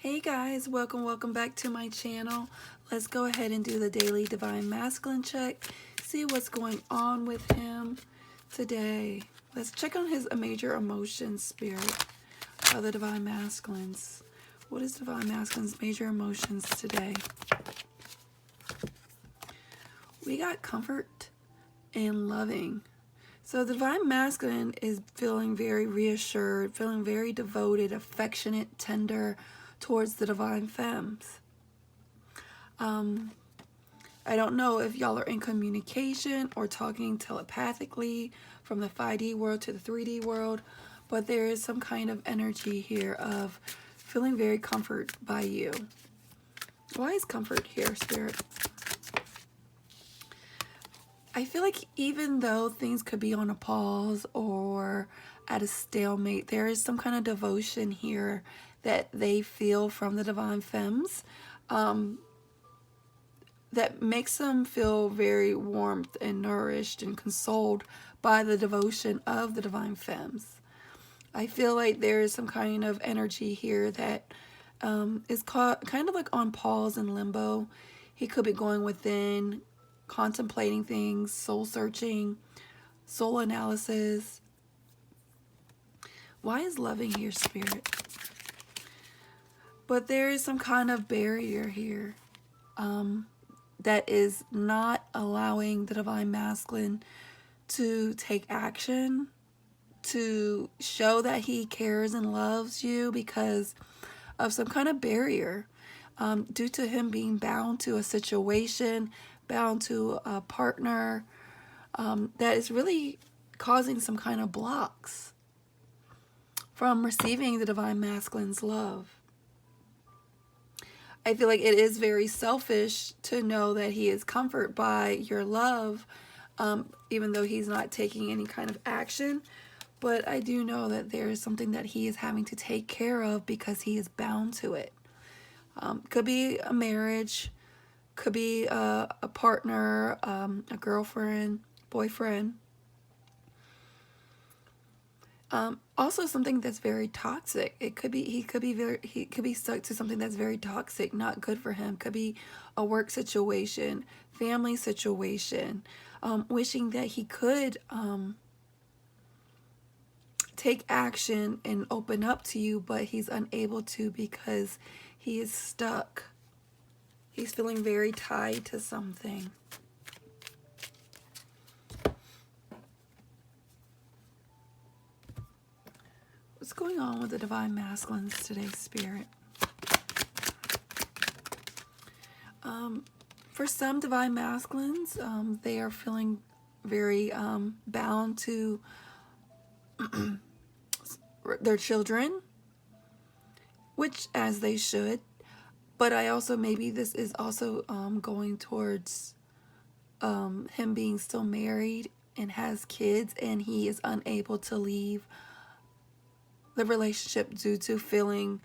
Hey guys, welcome back to my channel. Let's go ahead and do the daily divine masculine check. See what's going on with him today. Let's check on his major emotions spirit of the divine masculines. What is divine masculine's major emotions today? We got comfort and loving. So the divine masculine is feeling very reassured, feeling very devoted, affectionate, tender towards the divine femmes. I don't know if y'all are in communication or talking telepathically from the 5D world to the 3D world, but there is some kind of energy here of feeling very comforted by you. Why is comfort here, Spirit? I feel like even though things could be on a pause or at a stalemate, there is some kind of devotion here that they feel from the divine femmes that makes them feel very warmed and nourished and consoled by the devotion of the divine femmes. I feel like there is some kind of energy here that is kind of like on pause and limbo. He could be going within, contemplating things, soul searching, soul analysis. Why is loving here, Spirit? But there is some kind of barrier here that is not allowing the divine masculine to take action, to show that he cares and loves you because of some kind of barrier due to him being bound to a situation, bound to a partner that is really causing some kind of blocks from receiving the divine masculine's love. I feel like it is very selfish to know that he is comforted by your love, even though he's not taking any kind of action. But I do know that there is something that he is having to take care of because he is bound to it. Could be a marriage, could be a partner, a girlfriend, boyfriend. Also something that's very toxic. It could be he could be stuck to something that's very toxic, not good for him. Could be a work situation, family situation, wishing that he could take action and open up to you, but he's unable to because he is stuck. He's feeling very tied to something. What's going on with the divine masculines today, Spirit? For some divine masculines, they are feeling very bound to their children, which as they should. But I also, maybe this is also going towards him being still married and has kids, and he is unable to leave the relationship due to feeling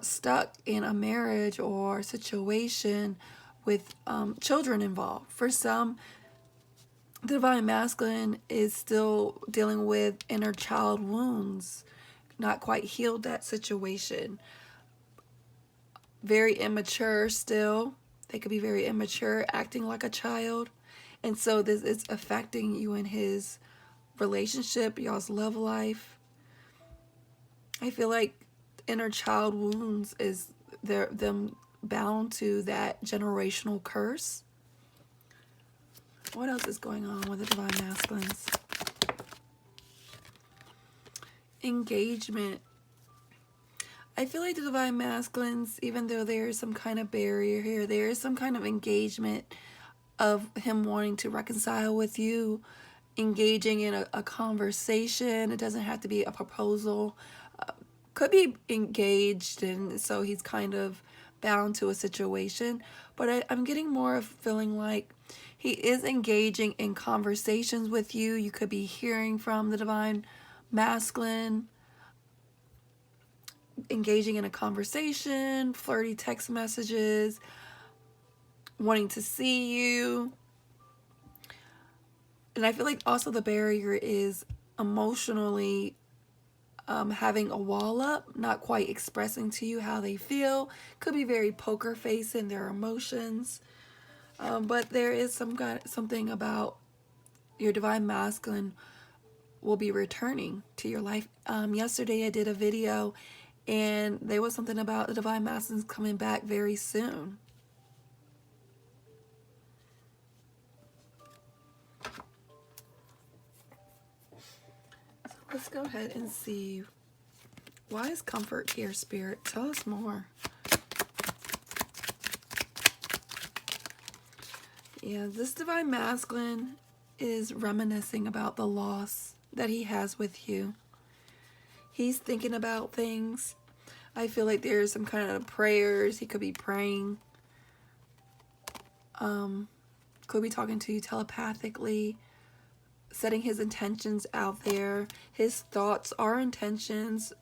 stuck in a marriage or situation with children involved. For some, the divine masculine is still dealing with inner child wounds, not quite healed that situation. Very immature still. They could be very immature, acting like a child. And so this is affecting you in his relationship, y'all's love life. I feel like inner child wounds is them bound to that generational curse. What else is going on with the divine masculines? Engagement. I feel like the divine masculines, even though there is some kind of barrier here, there is some kind of engagement of him wanting to reconcile with you, engaging in a conversation. It doesn't have to be a proposal. Could be engaged, and so he's kind of bound to a situation. But I'm getting more of feeling like he is engaging in conversations with you. You could be hearing from the divine masculine, engaging in a conversation, flirty text messages, wanting to see you. And I feel like also the barrier is emotionally having a wall up, not quite expressing to you how they feel. Could be very poker face in their emotions. But there is something about your divine masculine will be returning to your life. Yesterday I did a video and there was something about the divine masculine coming back very soon. So let's go ahead and see. Why is comfort here, Spirit? Tell us more. Yeah, this divine masculine is reminiscing about the loss that he has with you. He's thinking about things. I feel like there's some kind of prayers he could be praying. Could be talking to you telepathically, setting his intentions out there. His thoughts are intentions.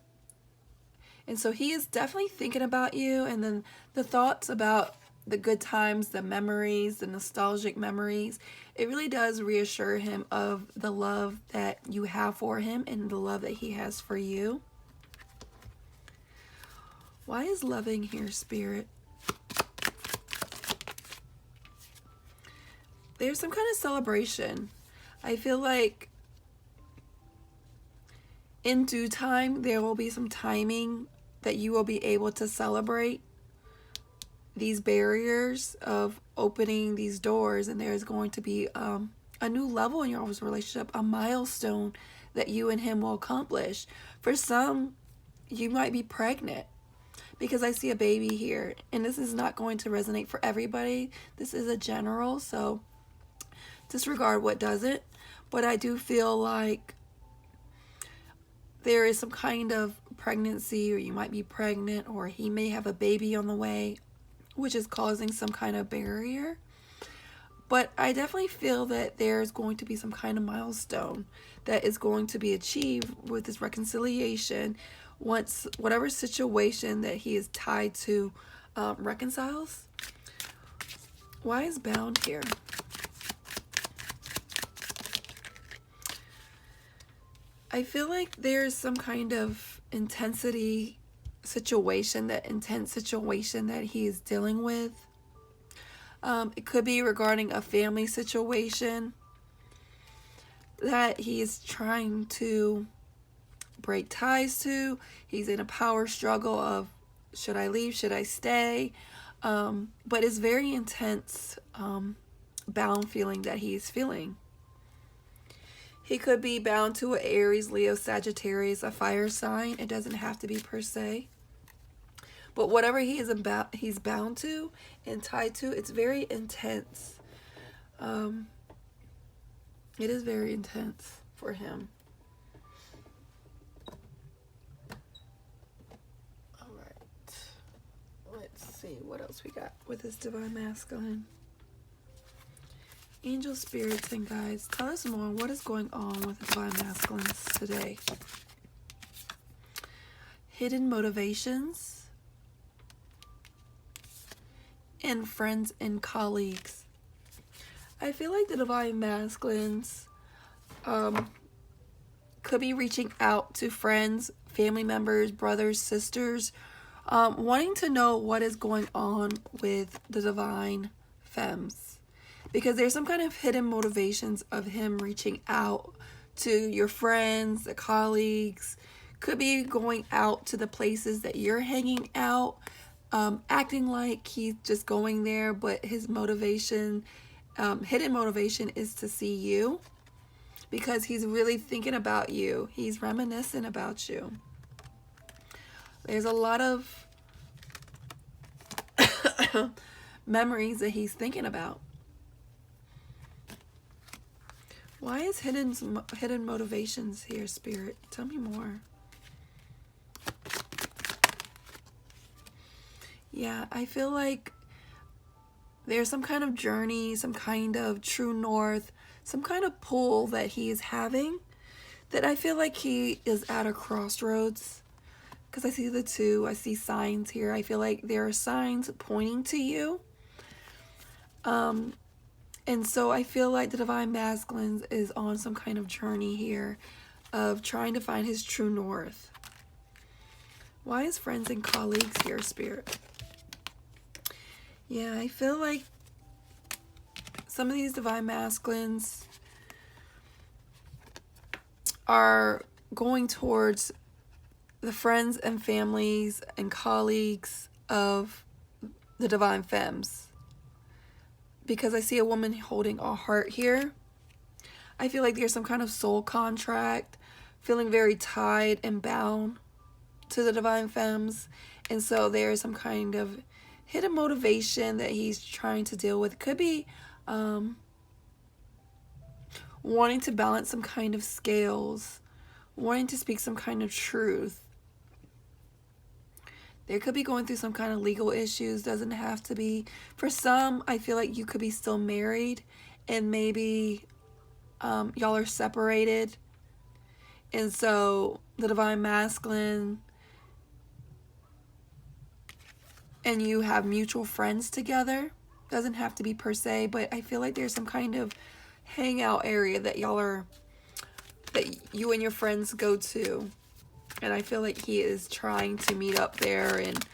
And so he is definitely thinking about you, and then the thoughts about the good times, the memories, the nostalgic memories, it really does reassure him of the love that you have for him and the love that he has for you. Why is loving here, Spirit? There's some kind of celebration. I feel like in due time, there will be some timing that you will be able to celebrate these barriers of opening these doors, and there's going to be a new level in your relationship, a milestone that you and him will accomplish. For some, you might be pregnant, because I see a baby here, and this is not going to resonate for everybody. This is a general, so disregard what doesn't. But I do feel like there is some kind of pregnancy, or you might be pregnant, or he may have a baby on the way, which is causing some kind of barrier. But I definitely feel that there's going to be some kind of milestone that is going to be achieved with this reconciliation once whatever situation that he is tied to reconciles. Why is bound here? I feel like there's some kind of intensity situation, that intense situation that he is dealing with. It could be regarding a family situation that he is trying to break ties to. He's in a power struggle of, should I leave, should I stay? But it's very intense bound feeling that he's feeling. He could be bound to an Aries, Leo, Sagittarius, a fire sign. It doesn't have to be per se. But whatever he's bound to and tied to, it's very intense. It is very intense for him. All right. Let's see what else we got with this divine masculine. Angel, spirits, and guides, tell us more. What is going on with the divine masculines today? Hidden motivations and friends and colleagues. I feel like the divine masculines could be reaching out to friends, family members, brothers, sisters, wanting to know what is going on with the divine femmes. Because there's some kind of hidden motivations of him reaching out to your friends, the colleagues. Could be going out to the places that you're hanging out, acting like he's just going there, but his motivation, hidden motivation, is to see you, because he's really thinking about you. He's reminiscing about you. There's a lot of memories that he's thinking about. Why is hidden motivations here, Spirit? Tell me more. Yeah, I feel like there's some kind of journey, some kind of true north, some kind of pull that he is having, that I feel like he is at a crossroads. Because I see the two, I see signs here. I feel like there are signs pointing to you. And so I feel like the divine masculine is on some kind of journey here of trying to find his true north. Why is friends and colleagues here, Spirit? Yeah, I feel like some of these divine masculines are going towards the friends and families and colleagues of the divine femmes. Because I see a woman holding a heart here. I feel like there's some kind of soul contract, feeling very tied and bound to the divine femmes. And so there's some kind of hidden motivation that he's trying to deal with. It could be wanting to balance some kind of scales, wanting to speak some kind of truth. There could be going through some kind of legal issues. Doesn't have to be. For some, I feel like you could be still married and maybe y'all are separated. And so the divine masculine and you have mutual friends together. Doesn't have to be per se, but I feel like there's some kind of hangout area that you and your friends go to. And I feel like he is trying to meet up there and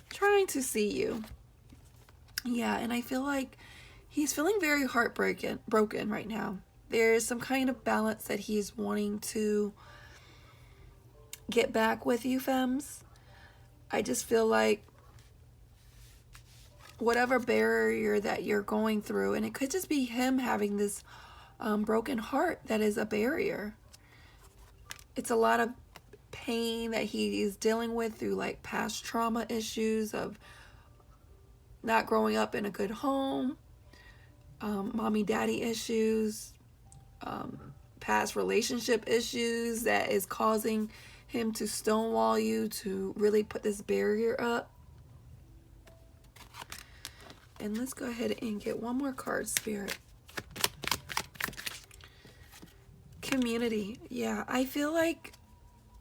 trying to see you. Yeah, and I feel like he's feeling very broken right now. There's some kind of balance that he's wanting to get back with you, femmes. I just feel like whatever barrier that you're going through, and it could just be him having this broken heart that is a barrier. It's a lot of pain that he is dealing with through like past trauma issues of not growing up in a good home, mommy daddy issues, past relationship issues that is causing him to stonewall you, to really put this barrier up. And let's go ahead and get one more card, Spirit. Community. Yeah, I feel like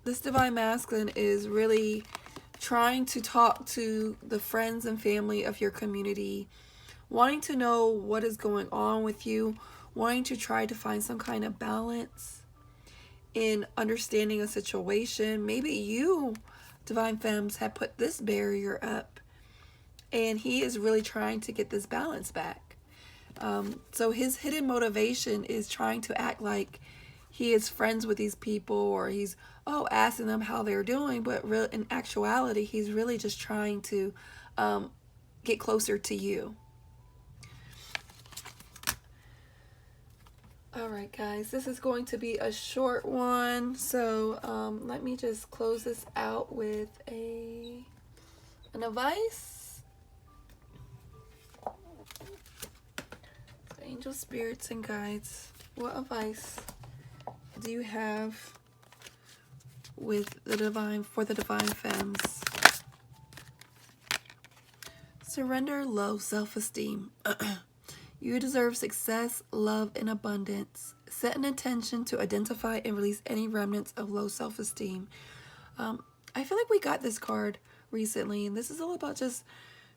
this divine masculine is really trying to talk to the friends and family of your community, wanting to know what is going on with you, wanting to try to find some kind of balance in understanding a situation. Maybe you, divine femmes, have put this barrier up, and he is really trying to get this balance back. So his hidden motivation is trying to act like he is friends with these people, or he's asking them how they're doing, but in actuality he's really just trying to get closer to you. Alright guys, this is going to be a short one, so let me just close this out with an advice. Angel spirits and guides, what advice do you have with the divine, for the divine femmes? Surrender low self-esteem. You deserve success, love, and abundance. Set an intention to identify and release any remnants of low self-esteem. I feel like we got this card recently, and this is all about just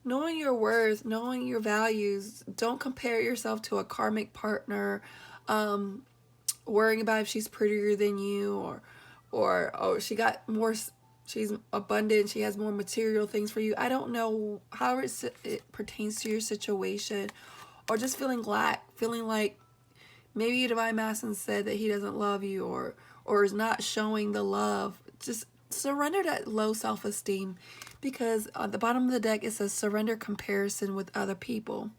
knowing your worth, knowing your values. Don't compare yourself to a karmic partner, worrying about if she's prettier than you, or oh, she's abundant, she has more material things for you. I don't know how it pertains to your situation, or just feeling like maybe your divine masculine said that he doesn't love you, or is not showing the love. Just surrender that low self-esteem, because at the bottom of the deck it says surrender comparison with other people.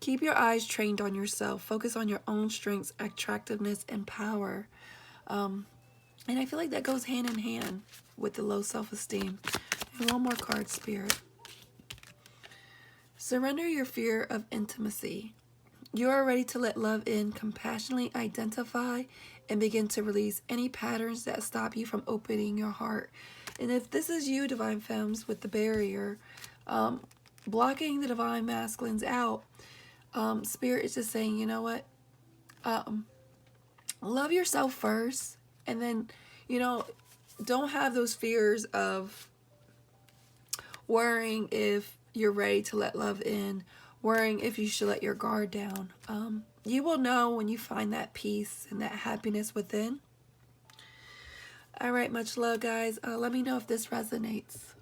Keep your eyes trained on yourself. Focus on your own strengths, attractiveness, and power. And I feel like that goes hand in hand with the low self-esteem. And one more card, Spirit. Surrender your fear of intimacy. You are ready to let love in, compassionately identify, and begin to release any patterns that stop you from opening your heart. And if this is you, divine femmes, with the barrier, blocking the divine masculines out, Spirit is just saying, you know what? Love yourself first, and then, don't have those fears of worrying if you're ready to let love in, worrying if you should let your guard down. You will know when you find that peace and that happiness within. All right, much love, guys. Let me know if this resonates.